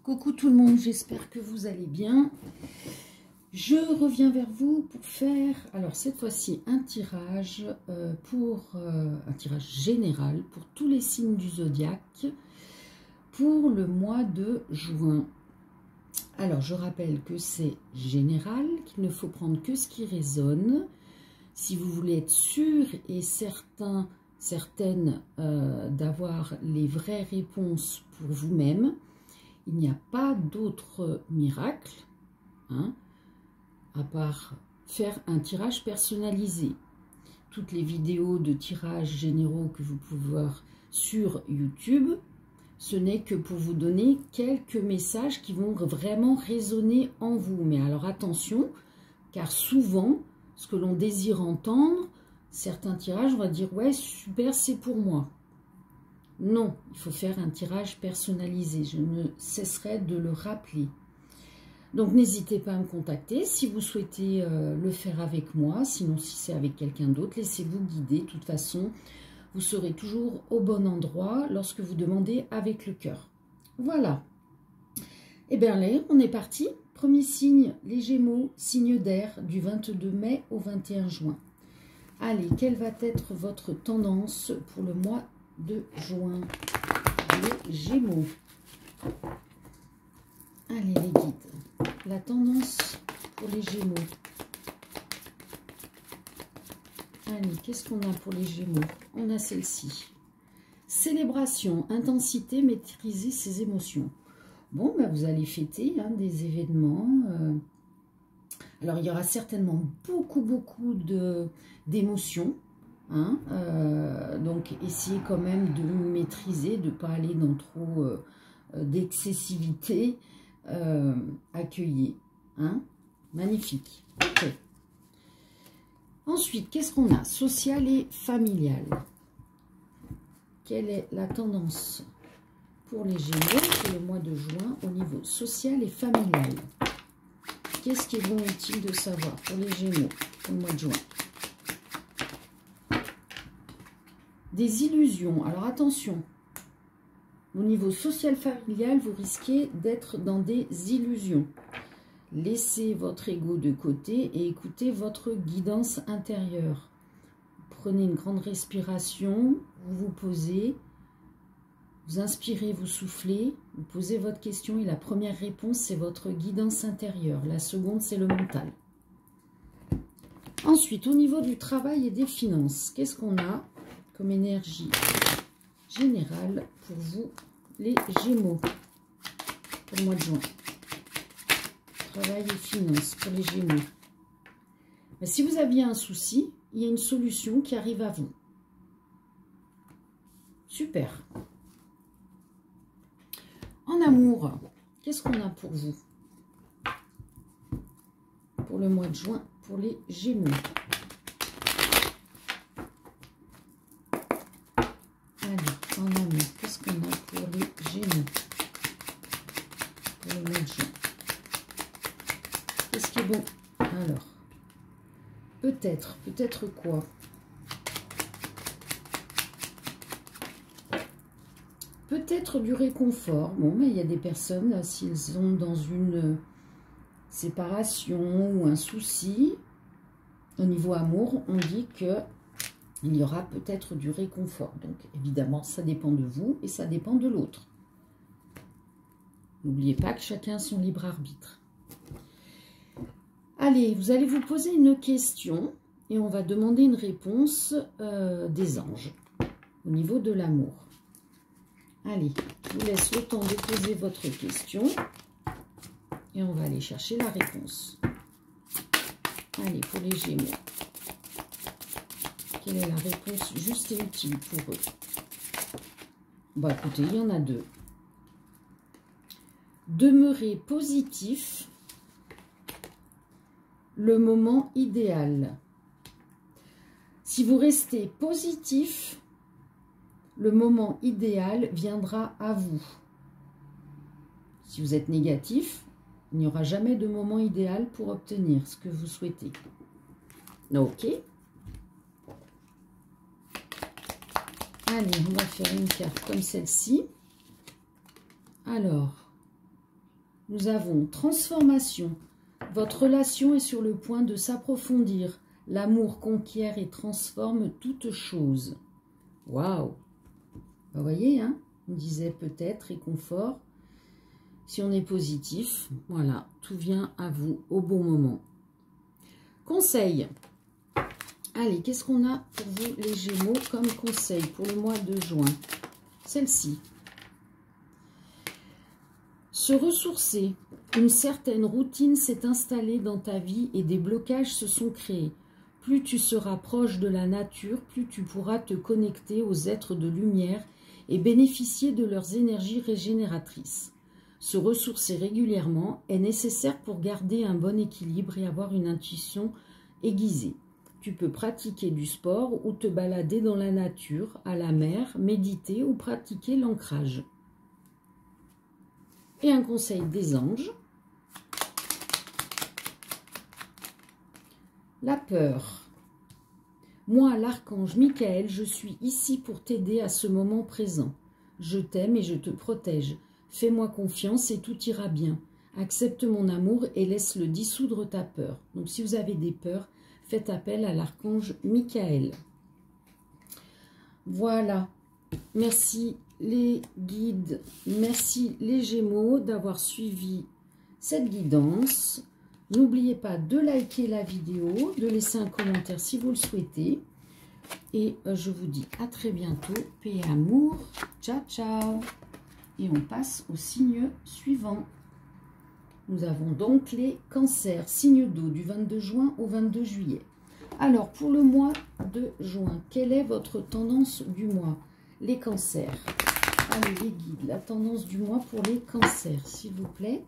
Coucou tout le monde, j'espère que vous allez bien. Je reviens vers vous pour faire, alors cette fois-ci, un tirage un tirage général pour tous les signes du zodiaque pour le mois de juin. Alors, je rappelle que c'est général, qu'il ne faut prendre que ce qui résonne. Si vous voulez être sûr et certaine d'avoir les vraies réponses pour vous-même, il n'y a pas d'autre miracle, hein, à part faire un tirage personnalisé. Toutes les vidéos de tirages généraux que vous pouvez voir sur YouTube, ce n'est que pour vous donner quelques messages qui vont vraiment résonner en vous. Mais alors attention, car souvent, ce que l'on désire entendre, certains tirages, on va dire « ouais, super, c'est pour moi ». Non, il faut faire un tirage personnalisé. Je ne cesserai de le rappeler. Donc, n'hésitez pas à me contacter si vous souhaitez le faire avec moi. Sinon, si c'est avec quelqu'un d'autre, laissez-vous guider. De toute façon, vous serez toujours au bon endroit lorsque vous demandez avec le cœur. Voilà. Eh bien, allez, on est parti. Premier signe, les Gémeaux, signe d'air du 22 mai au 21 juin. Allez, quelle va être votre tendance pour le mois de juin? Les Gémeaux. Allez, les guides. La tendance pour les Gémeaux. Allez, qu'est-ce qu'on a pour les Gémeaux? On a celle-ci. Célébration, intensité, maîtriser ses émotions. Bon, ben vous allez fêter des événements. Alors, il y aura certainement beaucoup d'émotions. Donc, essayez quand même de maîtriser, de ne pas aller dans trop d'excessivité. Accueillir. Magnifique. Ok. Ensuite, qu'est-ce qu'on a? Social et familial. Quelle est la tendance pour les Gémeaux pour le mois de juin au niveau social et familial? Qu'est-ce qui est bon utile de savoir pour les Gémeaux pour le mois de juin? Des illusions. Alors attention, au niveau social familial, vous risquez d'être dans des illusions. Laissez votre ego de côté et écoutez votre guidance intérieure. Prenez une grande respiration, vous vous posez, vous inspirez, vous soufflez, vous posez votre question et la première réponse, c'est votre guidance intérieure. La seconde, c'est le mental. Ensuite, au niveau du travail et des finances, qu'est-ce qu'on a comme énergie générale pour vous, les Gémeaux, pour le mois de juin? Travail et finances pour les Gémeaux. Mais si vous aviez un souci, il y a une solution qui arrive à vous. Super. En amour, qu'est-ce qu'on a pour vous? Pour le mois de juin, pour les Gémeaux. Allez, en amour, qu'est-ce qu'on a pour les Gémeaux? Pour le mois de juin. Qu'est-ce qui est bon? Alors, peut-être quoi? Peut-être du réconfort. Bon, mais il y a des personnes, s'ils sont dans une séparation ou un souci, au niveau amour, on dit qu'il y aura peut-être du réconfort. Donc, évidemment, ça dépend de vous et ça dépend de l'autre. N'oubliez pas que chacun a son libre arbitre. Allez, vous allez vous poser une question et on va demander une réponse des anges au niveau de l'amour. Allez, je vous laisse le temps de poser votre question et on va aller chercher la réponse. Allez, pour les Gémeaux, quelle est la réponse juste et utile pour eux? Bon, écoutez, il y en a deux. Demeurez positif. Le moment idéal. Si vous restez positif, le moment idéal viendra à vous. Si vous êtes négatif, il n'y aura jamais de moment idéal pour obtenir ce que vous souhaitez. Ok. Allez, on va faire une carte comme celle-ci. Alors, nous avons transformation. Votre relation est sur le point de s'approfondir. L'amour conquiert et transforme toute chose. Waouh! Vous voyez, hein? On disait peut-être réconfort. Si on est positif, voilà, tout vient à vous au bon moment. Conseil. Allez, qu'est-ce qu'on a pour vous les Gémeaux comme conseil pour le mois de juin? Celle-ci. Se ressourcer. Une certaine routine s'est installée dans ta vie et des blocages se sont créés. Plus tu seras proche de la nature, plus tu pourras te connecter aux êtres de lumière et bénéficier de leurs énergies régénératrices. Se ressourcer régulièrement est nécessaire pour garder un bon équilibre et avoir une intuition aiguisée. Tu peux pratiquer du sport ou te balader dans la nature, à la mer, méditer ou pratiquer l'ancrage. Et un conseil des anges. La peur. Moi, l'archange Michael, je suis ici pour t'aider à ce moment présent. Je t'aime et je te protège. Fais-moi confiance et tout ira bien. Accepte mon amour et laisse-le dissoudre ta peur. Donc, si vous avez des peurs, faites appel à l'archange Michael. Voilà. Merci les guides, merci les Gémeaux d'avoir suivi cette guidance. N'oubliez pas de liker la vidéo, de laisser un commentaire si vous le souhaitez. Et je vous dis à très bientôt. Paix et amour. Ciao, ciao. Et on passe au signe suivant. Nous avons donc les cancers, signe d'eau du 22 juin au 22 juillet. Alors, pour le mois de juin, quelle est votre tendance du mois? Les cancers. Allez, les guides, la tendance du mois pour les cancers, s'il vous plaît.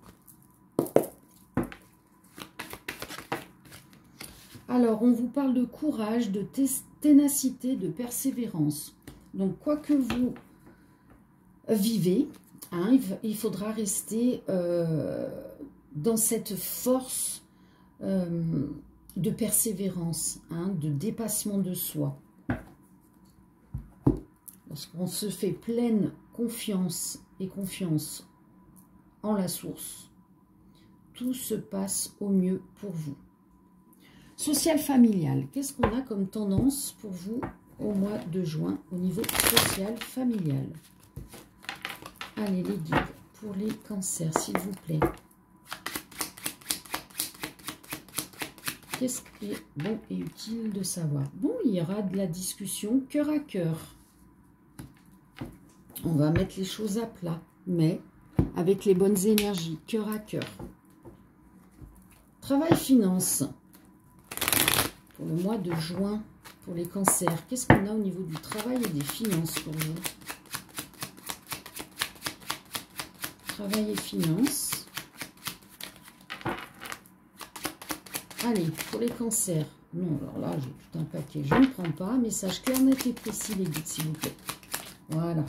Alors, on vous parle de courage, de ténacité, de persévérance. Donc, quoi que vous vivez, hein, il faudra rester dans cette force de persévérance, hein, de dépassement de soi. Lorsqu'on se fait pleine confiance et confiance en la source, tout se passe au mieux pour vous. Social familial, qu'est-ce qu'on a comme tendance pour vous au mois de juin au niveau social familial? Allez les guides, pour les cancers, s'il vous plaît. Qu'est-ce qui est bon et utile de savoir? Bon, il y aura de la discussion cœur à cœur. On va mettre les choses à plat, mais avec les bonnes énergies, cœur à cœur. Travail, finance. Pour le mois de juin, pour les cancers, qu'est-ce qu'on a au niveau du travail et des finances pour vous? Travail et finances. Allez, pour les cancers. Non, alors là, j'ai tout un paquet. Je ne prends pas. Message clair, net et précis, les guides, s'il vous plaît. Voilà.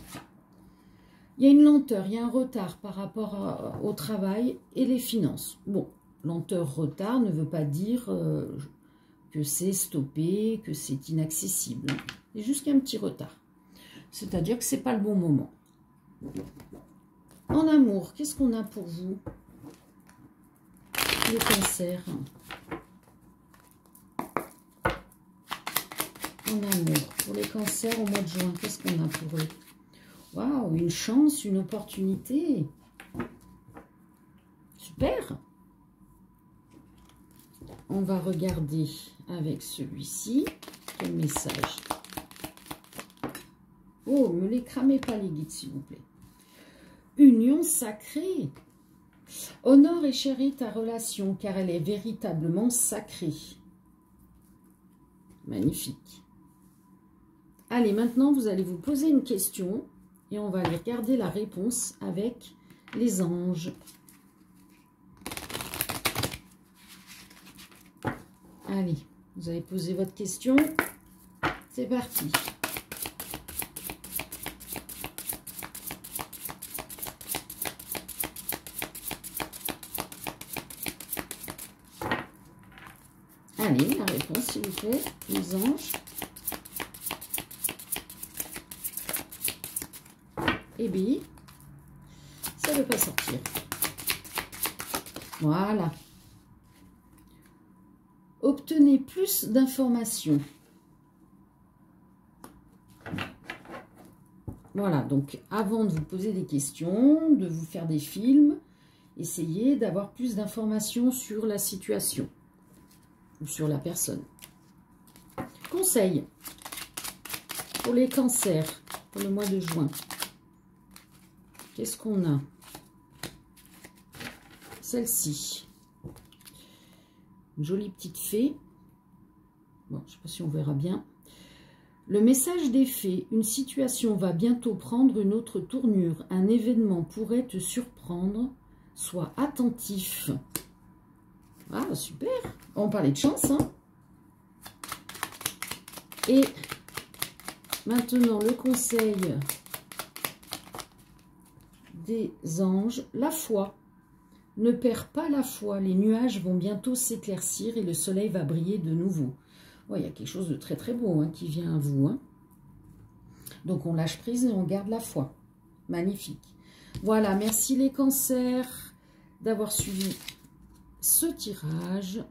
Il y a une lenteur, il y a un retard par rapport au travail et les finances. Bon, lenteur, retard ne veut pas dire que c'est stoppé, que c'est inaccessible. Il y a juste un petit retard. C'est-à-dire que ce n'est pas le bon moment. En amour, qu'est-ce qu'on a pour vous? Les cancers. En amour, pour les cancers au mois de juin, qu'est-ce qu'on a pour eux? Waouh, une chance, une opportunité. Super. On va regarder avec celui-ci. Quel message? Oh, ne les cramez pas les guides, s'il vous plaît. Union sacrée. Honore et chéris ta relation, car elle est véritablement sacrée. Magnifique. Allez, maintenant, vous allez vous poser une question et on va aller regarder la réponse avec les anges. Allez, vous avez posé votre question. C'est parti. Allez, la réponse, s'il vous plaît, les anges. Eh bien, ça ne veut pas sortir. Voilà. Obtenez plus d'informations. Voilà, donc avant de vous poser des questions, de vous faire des films, essayez d'avoir plus d'informations sur la situation ou sur la personne. Conseil pour les cancers, pour le mois de juin. Qu'est-ce qu'on a? Celle-ci. Une jolie petite fée. Bon, je ne sais pas si on verra bien. Le message des fées. Une situation va bientôt prendre une autre tournure. Un événement pourrait te surprendre. Sois attentif. Ah, super. On parlait de chance, hein. Et maintenant, le conseil des anges. La foi. Ne perds pas la foi, les nuages vont bientôt s'éclaircir et le soleil va briller de nouveau. Ouais, il y a quelque chose de très très beau hein, qui vient à vous. Hein. Donc on lâche prise et on garde la foi. Magnifique. Voilà, merci les cancers d'avoir suivi ce tirage.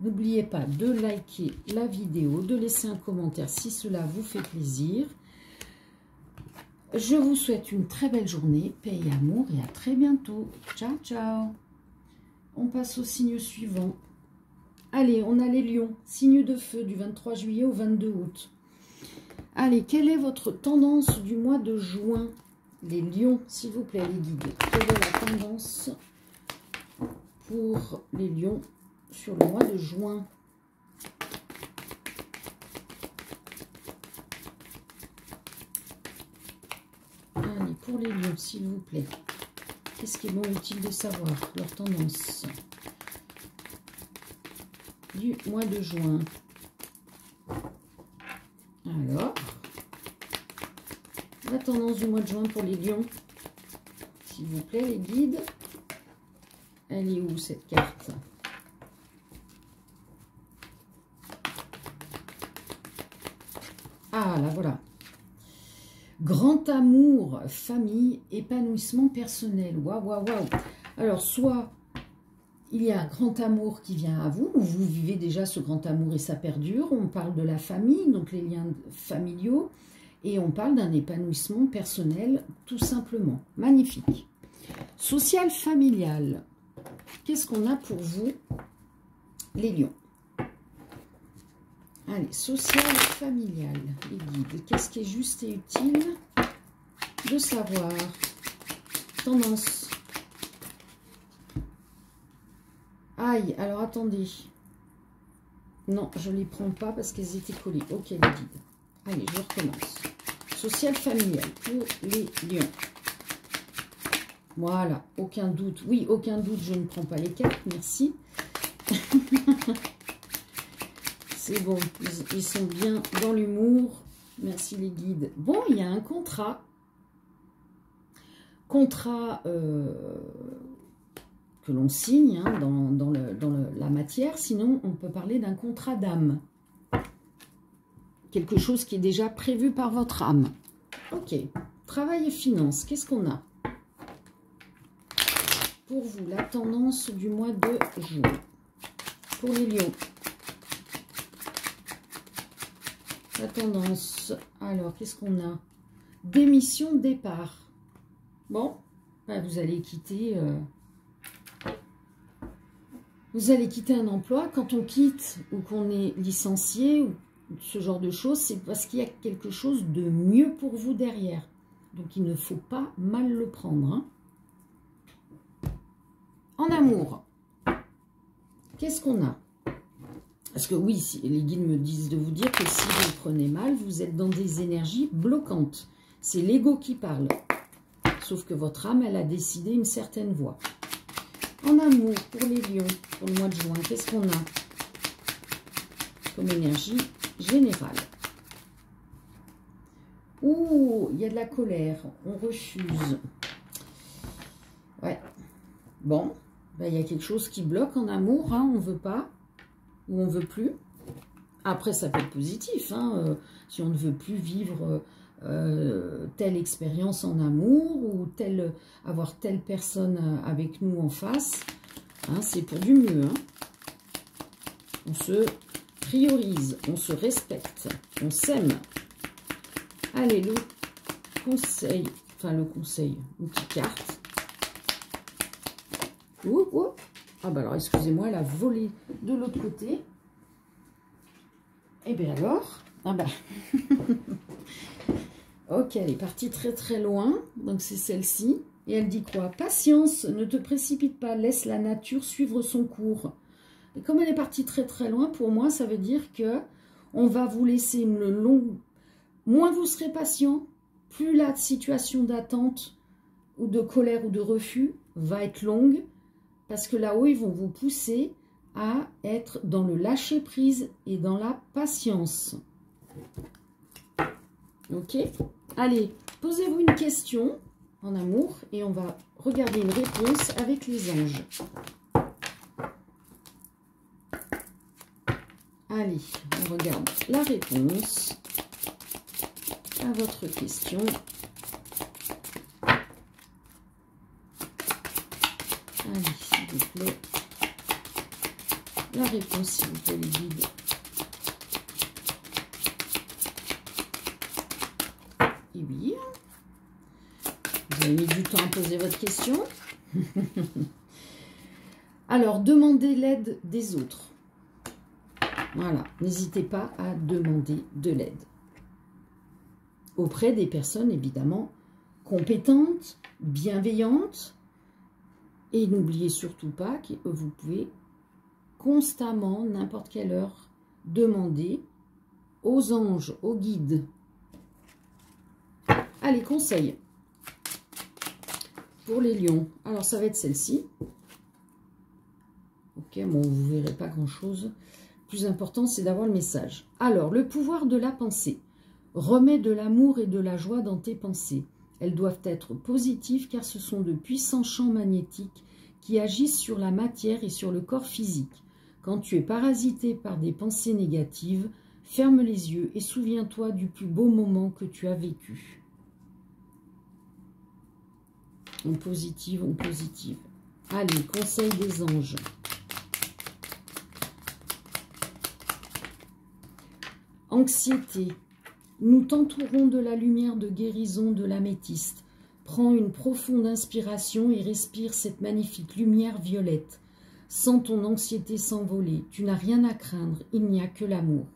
N'oubliez pas de liker la vidéo, de laisser un commentaire si cela vous fait plaisir. Je vous souhaite une très belle journée, paix et amour et à très bientôt. Ciao, ciao. On passe au signe suivant. Allez, on a les lions. Signe de feu du 23 juillet au 22 août. Allez, quelle est votre tendance du mois de juin? Les lions, s'il vous plaît, les guides. Quelle est la tendance pour les lions sur le mois de juin? Allez, pour les lions, s'il vous plaît. Qu'est-ce qui est bon utile de savoir? Leur tendance du mois de juin. Alors, la tendance du mois de juin pour les lions. S'il vous plaît, les guides. Elle est où cette carte? Ah, la voilà. Grand amour, famille, épanouissement personnel. Waouh, waouh, waouh. Alors, soit il y a un grand amour qui vient à vous, ou vous vivez déjà ce grand amour et ça perdure. On parle de la famille, donc les liens familiaux, et on parle d'un épanouissement personnel, tout simplement. Magnifique. Social, familial. Qu'est-ce qu'on a pour vous, les lions? Allez, social, familial, les guides. Qu'est-ce qui est juste et utile de savoir? Tendance. Aïe, alors attendez. Non, je ne les prends pas parce qu'elles étaient collées. Ok, les guides. Allez, je recommence. Social, familial pour les lions. Voilà, aucun doute. Oui, aucun doute, je ne prends pas les cartes, merci. C'est bon, ils sont bien dans l'humour. Merci les guides. Bon, il y a un contrat. Contrat que l'on signe hein, dans la matière. Sinon, on peut parler d'un contrat d'âme. Quelque chose qui est déjà prévu par votre âme. Ok. Travail et finances, qu'est-ce qu'on a? Pour vous, la tendance du mois de juin. Pour les lions. La tendance. Alors, qu'est-ce qu'on a? Démission, départ. Bon, ben vous allez quitter... Vous allez quitter un emploi. Quand on quitte ou qu'on est licencié ou ce genre de choses, c'est parce qu'il y a quelque chose de mieux pour vous derrière. Donc, il ne faut pas mal le prendre. Hein. En amour, qu'est-ce qu'on a? Parce que oui, les guides me disent de vous dire que si vous le prenez mal, vous êtes dans des énergies bloquantes. C'est l'ego qui parle. Sauf que votre âme, elle a décidé une certaine voie. En amour, pour les lions, pour le mois de juin, qu'est-ce qu'on a comme énergie générale? Ouh, il y a de la colère, on refuse. Ouais, bon, ben, il y a quelque chose qui bloque en amour, hein, on ne veut pas, ou on ne veut plus. Après, ça peut être positif, hein, si on ne veut plus vivre telle expérience en amour, ou avoir telle personne avec nous en face. Hein, c'est pour du mieux. Hein. On se priorise, on se respecte, on s'aime. Allez, le conseil, une petite carte. Ah bah alors, excusez-moi, elle a volé de l'autre côté. Et bien alors, ah bah. Ok, elle est partie très très loin, donc c'est celle-ci. Et elle dit quoi? Patience, ne te précipite pas, laisse la nature suivre son cours. Et comme elle est partie très très loin, pour moi, ça veut dire que on va vous laisser une longue... Moins vous serez patient, plus la situation d'attente ou de colère ou de refus va être longue, parce que là-haut, ils vont vous pousser à être dans le lâcher-prise et dans la patience. Ok? Allez, posez-vous une question en amour et on va regarder une réponse avec les anges. Allez, on regarde la réponse à votre question. Allez, s'il vous plaît. La réponse, s'il vous plaît, les guides. Et oui. Vous avez mis du temps à poser votre question. Alors, demandez l'aide des autres. Voilà, n'hésitez pas à demander de l'aide. Auprès des personnes, évidemment, compétentes, bienveillantes. Et n'oubliez surtout pas que vous pouvez constamment, n'importe quelle heure, demander aux anges, aux guides. Allez, conseil pour les lions. Alors, ça va être celle-ci. Ok, bon, vous ne verrez pas grand-chose. Le plus important, c'est d'avoir le message. Alors, le pouvoir de la pensée. Remets de l'amour et de la joie dans tes pensées. Elles doivent être positives car ce sont de puissants champs magnétiques qui agissent sur la matière et sur le corps physique. Quand tu es parasité par des pensées négatives, ferme les yeux et souviens-toi du plus beau moment que tu as vécu. En positive, en positive. Allez, conseil des anges. Anxiété. Nous t'entourons de la lumière de guérison de l'améthyste. Prends une profonde inspiration et respire cette magnifique lumière violette. Sens ton anxiété s'envoler. Tu n'as rien à craindre, il n'y a que l'amour.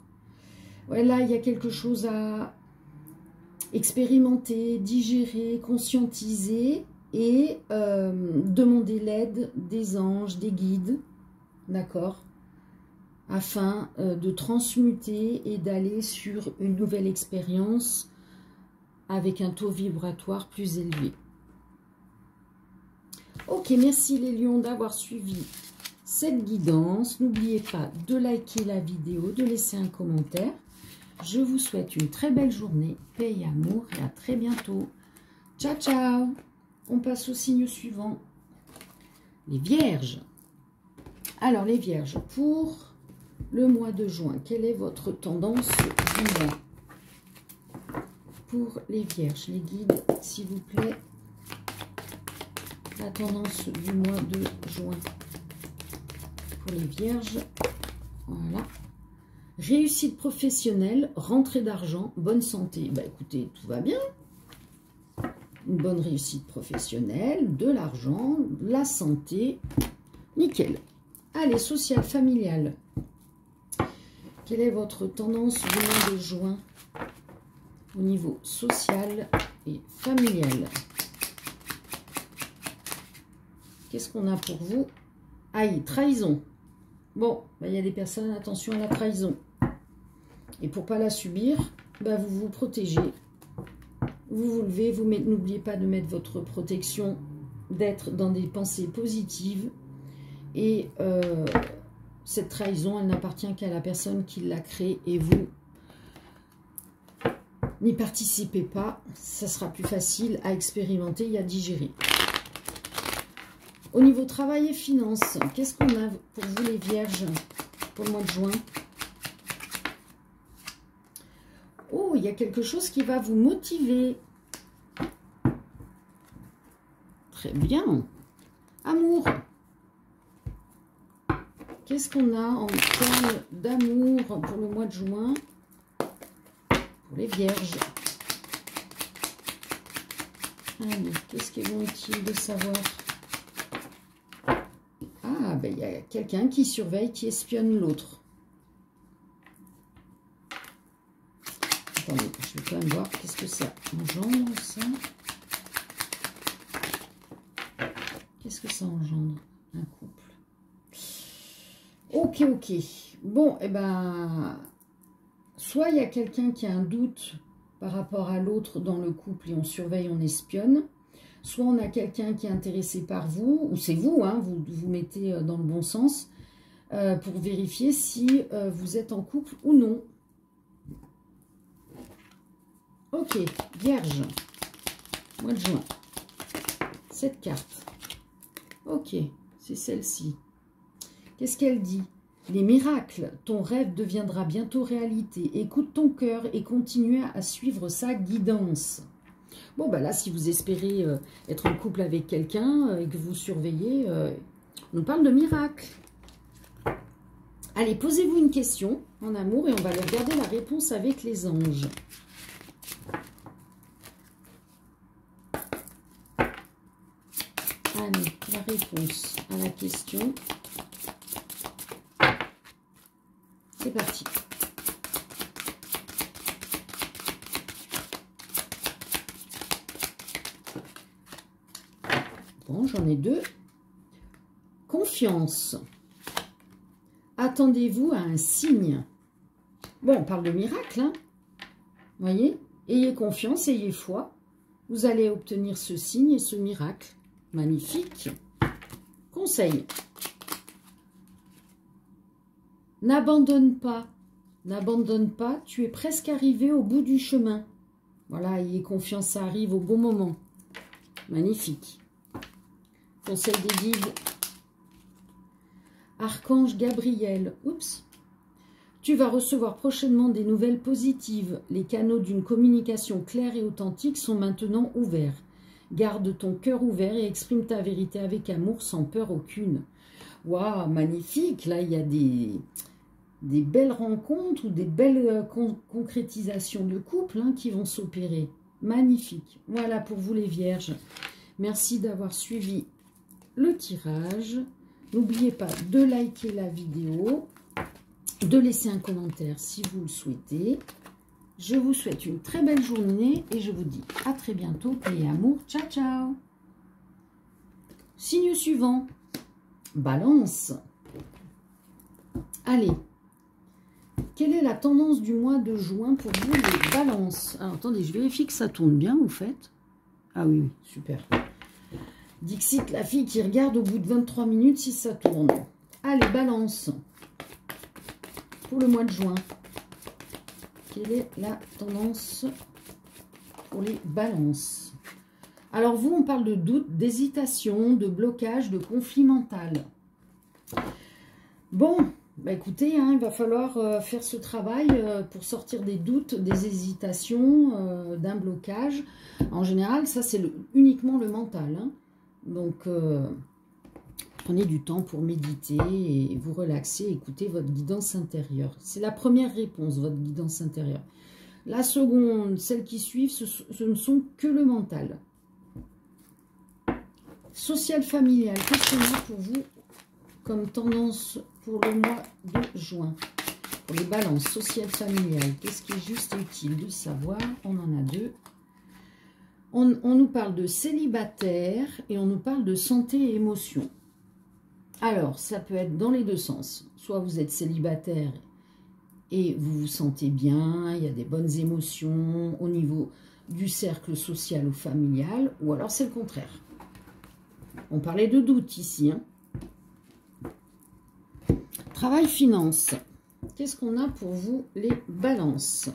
Ouais, là, il y a quelque chose à expérimenter, digérer, conscientiser et demander l'aide des anges, des guides, d'accord, afin de transmuter et d'aller sur une nouvelle expérience avec un taux vibratoire plus élevé. Ok, merci les lions d'avoir suivi cette guidance. N'oubliez pas de liker la vidéo, de laisser un commentaire. Je vous souhaite une très belle journée, paix et amour et à très bientôt. Ciao, ciao. On passe au signe suivant, les vierges. Alors les vierges, pour le mois de juin, quelle est votre tendance du mois? Pour les vierges, les guides, s'il vous plaît, la tendance du mois de juin. Pour les vierges, voilà. Réussite professionnelle, rentrée d'argent, bonne santé. Bah écoutez, tout va bien. Une bonne réussite professionnelle, de l'argent, la santé, nickel. Allez, social, familial. Quelle est votre tendance du mois de juin au niveau social et familial? Qu'est-ce qu'on a pour vous? Aïe, trahison. Bon, bah, y a des personnes, attention à la trahison. Et pour ne pas la subir, bah, vous vous protégez. Vous vous levez, n'oubliez pas de mettre votre protection, d'être dans des pensées positives. Et cette trahison, elle n'appartient qu'à la personne qui l'a créée et vous n'y participez pas. Ça sera plus facile à expérimenter et à digérer. Au niveau travail et finances, qu'est-ce qu'on a pour vous les vierges pour le mois de juin? Oh, il y a quelque chose qui va vous motiver. Très bien. Amour. Qu'est-ce qu'on a en termes d'amour pour le mois de juin? Pour les vierges. Allez, qu'est-ce qui est bon utile de savoir? Ah, ben il y a quelqu'un qui surveille, qui espionne l'autre. Attendez, je vais quand même voir qu'est-ce que ça engendre, ça. Qu'est-ce que ça engendre, un couple? Ok, ok. Bon, eh ben, soit il y a quelqu'un qui a un doute par rapport à l'autre dans le couple et on surveille, on espionne. Soit on a quelqu'un qui est intéressé par vous, ou c'est vous, hein, vous mettez dans le bon sens, pour vérifier si vous êtes en couple ou non. Ok, Vierge, mois de juin. Cette carte. Ok, c'est celle-ci. Qu'est-ce qu'elle dit? Les miracles, ton rêve deviendra bientôt réalité. Écoute ton cœur et continue à suivre sa guidance. Bon, ben là, si vous espérez être en couple avec quelqu'un et que vous surveillez, on nous parle de miracles. Allez, posez-vous une question en amour et on va aller regarder la réponse avec les anges. Allez, la réponse à la question. C'est parti. Bon, j'en ai deux. Confiance. Attendez-vous à un signe. Bon, on parle de miracle, hein. Vous voyez? Ayez confiance, ayez foi. Vous allez obtenir ce signe et ce miracle. Magnifique. Conseil. N'abandonne pas. N'abandonne pas. Tu es presque arrivé au bout du chemin. Voilà, ayez confiance, ça arrive au bon moment. Magnifique. Conseil des guides. Archange Gabriel. Oups. Tu vas recevoir prochainement des nouvelles positives. Les canaux d'une communication claire et authentique sont maintenant ouverts. Garde ton cœur ouvert et exprime ta vérité avec amour sans peur aucune. Waouh, magnifique. Là, il y a des belles rencontres ou des belles concrétisations de couple hein, qui vont s'opérer. Magnifique. Voilà pour vous les vierges. Merci d'avoir suivi le tirage. N'oubliez pas de liker la vidéo, de laisser un commentaire si vous le souhaitez. Je vous souhaite une très belle journée et je vous dis à très bientôt. Paix et amour. Ciao, ciao. Signe suivant. Balance. Allez. Quelle est la tendance du mois de juin pour vous, les balances? Alors, attendez, je vérifie que ça tourne bien, vous faites. Ah oui, super. Dixit, la fille qui regarde au bout de 23 minutes si ça tourne. Allez, balance. Pour le mois de juin. Quelle est la tendance pour les balances? Alors, vous, on parle de doute, d'hésitation, de blocage, de conflit mental. Bon, bah écoutez, hein, il va falloir faire ce travail pour sortir des doutes, des hésitations, d'un blocage. En général, ça, c'est uniquement le mental. Hein. Donc, prenez du temps pour méditer et vous relaxer, écouter votre guidance intérieure. C'est la première réponse, votre guidance intérieure. La seconde, celles qui suivent, ce ne sont que le mental. Social familial, qu'est-ce qu'on a pour vous comme tendance pour le mois de juin? Pour les balances, social familial, qu'est-ce qui est juste et utile de savoir? On en a deux. On nous parle de célibataire et on nous parle de santé et émotion. Alors, ça peut être dans les deux sens. Soit vous êtes célibataire et vous vous sentez bien, il y a des bonnes émotions au niveau du cercle social ou familial, ou alors c'est le contraire. On parlait de doute ici. Hein. Travail, finance. Qu'est-ce qu'on a pour vous, les balances?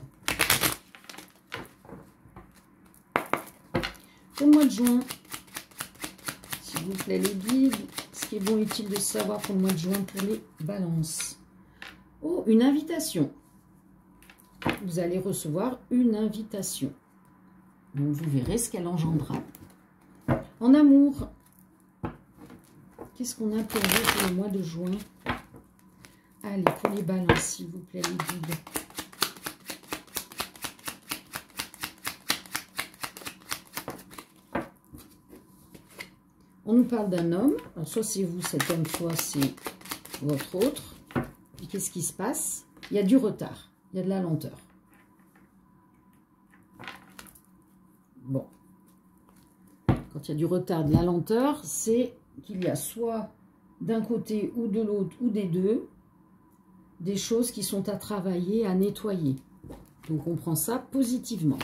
Pour le mois de juin, s'il vous plaît, les guides, ce qui est bon, utile de savoir pour le mois de juin pour les balances. Oh, une invitation. Vous allez recevoir une invitation. Donc, vous verrez ce qu'elle engendrera. En amour, qu'est-ce qu'on a pour vous pour le mois de juin? Allez, pour les balances, s'il vous plaît, les guides. On nous parle d'un homme. Alors, soit c'est vous, cet homme, soit c'est votre autre. Et qu'est-ce qui se passe? Il y a du retard. Il y a de la lenteur. Bon. Quand il y a du retard, de la lenteur, c'est qu'il y a soit d'un côté ou de l'autre ou des deux, des choses qui sont à travailler, à nettoyer. Donc, on prend ça positivement.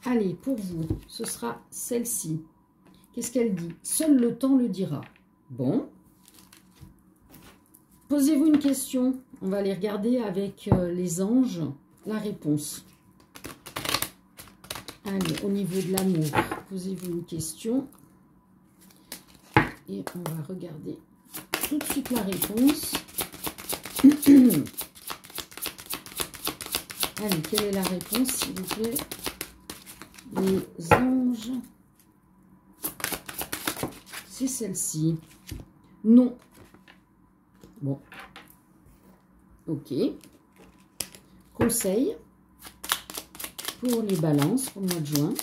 Allez, pour vous, ce sera celle-ci. Qu'est-ce qu'elle dit? Seul le temps le dira. Bon. Posez-vous une question. On va aller regarder avec les anges la réponse. Allez, au niveau de l'amour, posez-vous une question. Et on va regarder tout de suite la réponse. Allez, quelle est la réponse, s'il vous plaît? Les anges. C'est celle-ci. Non. Bon. Ok. Conseil pour les balances pour le mois de juin.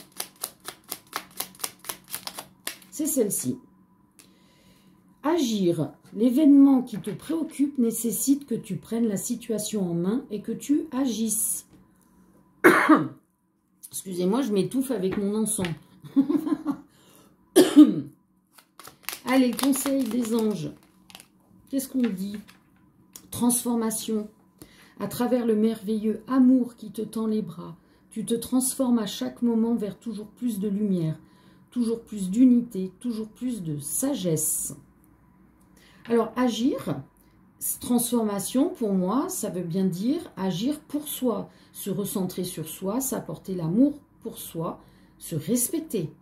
C'est celle-ci. Agir. L'événement qui te préoccupe nécessite que tu prennes la situation en main et que tu agisses. Excusez-moi, je m'étouffe avec mon encens. Allez, le conseil des anges. Qu'est-ce qu'on dit? Transformation. À travers le merveilleux amour qui te tend les bras, tu te transformes à chaque moment vers toujours plus de lumière, toujours plus d'unité, toujours plus de sagesse. Alors, agir, transformation, pour moi, ça veut bien dire agir pour soi, se recentrer sur soi, s'apporter l'amour pour soi, se respecter.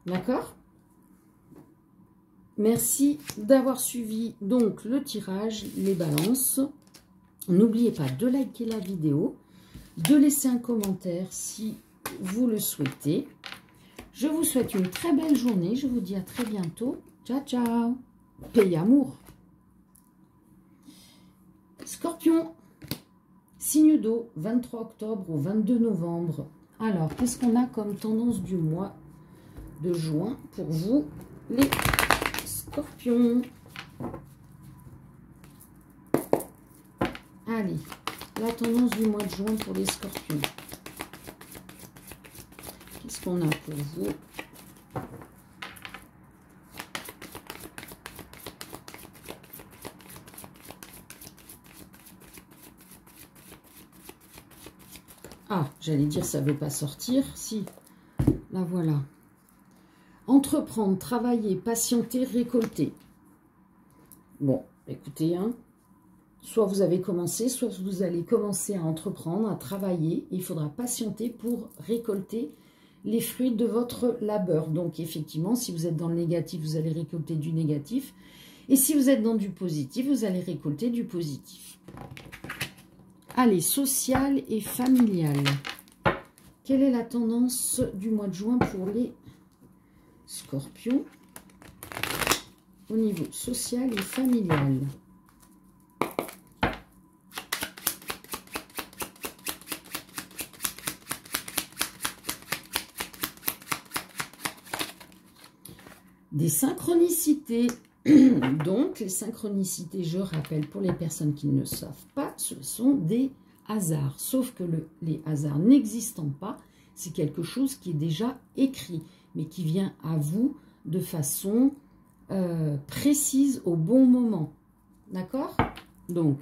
D'accord? Merci d'avoir suivi donc le tirage, les balances. N'oubliez pas de liker la vidéo, de laisser un commentaire si vous le souhaitez. Je vous souhaite une très belle journée. Je vous dis à très bientôt. Ciao, ciao. Paix et amour. Scorpion, signe d'eau, 23 octobre au 22 novembre. Alors, qu'est-ce qu'on a comme tendance du mois de juin pour vous, les Scorpions? Allez, la tendance du mois de juin pour les Scorpions. Qu'est-ce qu'on a pour vous? Ah, j'allais dire ça ne veut pas sortir. Si, la voilà. Entreprendre, travailler, patienter, récolter. Bon, écoutez, hein, soit vous avez commencé, soit vous allez commencer à entreprendre, à travailler. Il faudra patienter pour récolter les fruits de votre labeur. Donc, effectivement, si vous êtes dans le négatif, vous allez récolter du négatif. Et si vous êtes dans du positif, vous allez récolter du positif. Allez, social et familial. Quelle est la tendance du mois de juin pour les Scorpions au niveau social et familial? Des synchronicités. Donc, les synchronicités, je rappelle, pour les personnes qui ne le savent pas, ce sont des hasards. Sauf que les hasards n'existant pas, c'est quelque chose qui est déjà écrit, mais qui vient à vous de façon précise au bon moment. D'accord? Donc,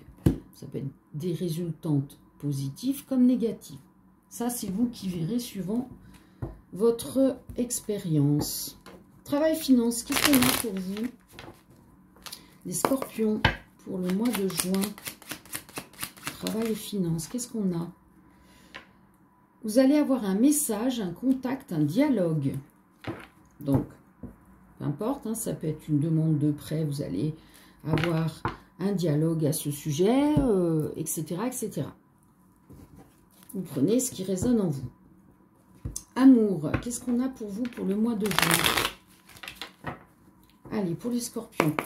ça peut être des résultantes positives comme négatives. Ça, c'est vous qui verrez suivant votre expérience. Travail, finance, qu'est-ce qu'on a pour vous? Les Scorpions, pour le mois de juin. Travail et finance, qu'est-ce qu'on a? Vous allez avoir un message, un contact, un dialogue. Donc, peu importe, hein, ça peut être une demande de prêt, vous allez avoir un dialogue à ce sujet, etc., etc. Vous prenez ce qui résonne en vous. Amour, qu'est-ce qu'on a pour vous pour le mois de juin? Allez, pour les Scorpions.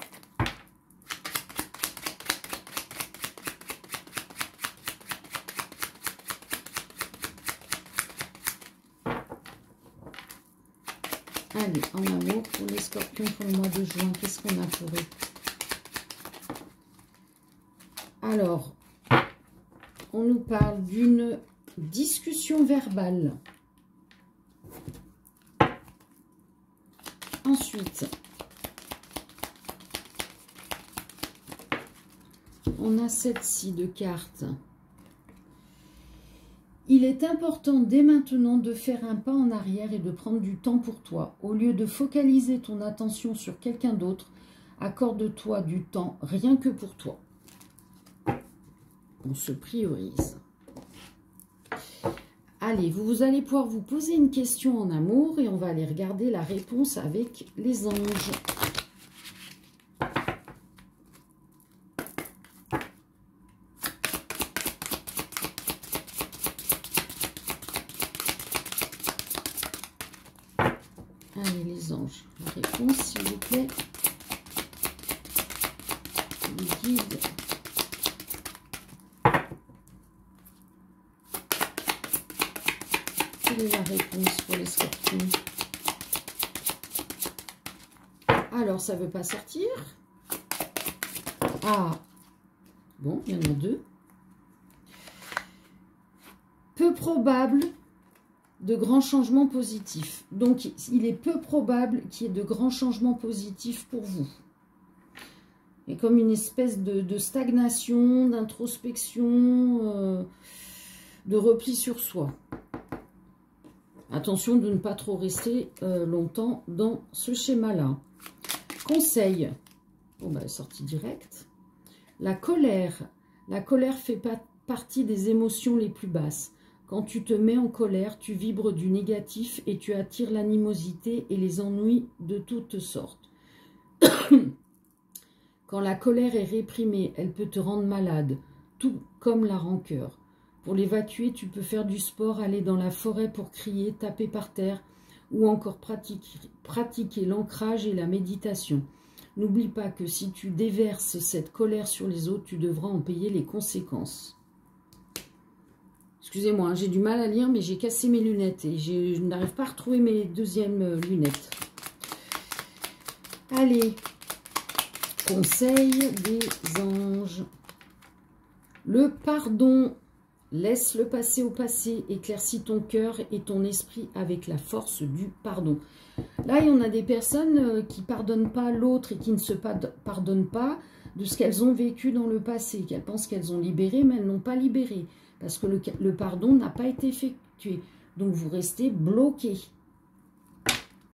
Allez, en amour, pour les scorpions pour le mois de juin, qu'est-ce qu'on a pour eux? Alors, on nous parle d'une discussion verbale. Ensuite, on a cette-ci de cartes. Il est important dès maintenant de faire un pas en arrière et de prendre du temps pour toi. Au lieu de focaliser ton attention sur quelqu'un d'autre, accorde-toi du temps rien que pour toi. On se priorise. Allez, vous allez pouvoir vous poser une question en amour et on va aller regarder la réponse avec les anges. Allez, les anges, la réponse, s'il vous plaît. Les guides. Quelle est la réponse pour les scorpions? Alors, ça ne veut pas sortir. Ah, bon, il y en a deux. Peu probable de grands changements positifs. Donc, il est peu probable qu'il y ait de grands changements positifs pour vous. Et comme une espèce de stagnation, d'introspection, de repli sur soi. Attention de ne pas trop rester longtemps dans ce schéma-là. Conseil. Bon, bah, sortie directe. La colère. La colère fait partie des émotions les plus basses. Quand tu te mets en colère, tu vibres du négatif et tu attires l'animosité et les ennuis de toutes sortes. Quand la colère est réprimée, elle peut te rendre malade, tout comme la rancœur. Pour l'évacuer, tu peux faire du sport, aller dans la forêt pour crier, taper par terre ou encore pratiquer l'ancrage et la méditation. N'oublie pas que si tu déverses cette colère sur les autres, tu devras en payer les conséquences. Excusez-moi, j'ai du mal à lire, mais j'ai cassé mes lunettes et je n'arrive pas à retrouver mes deuxièmes lunettes. Allez, conseil des anges. Le pardon, laisse le passé au passé, éclaircis ton cœur et ton esprit avec la force du pardon. Là, il y en a des personnes qui ne pardonnent pas l'autre et qui ne se pardonnent pas de ce qu'elles ont vécu dans le passé, qu'elles pensent qu'elles ont libéré, mais elles n'ont pas libéré. Parce que le pardon n'a pas été effectué. Donc, vous restez bloqué.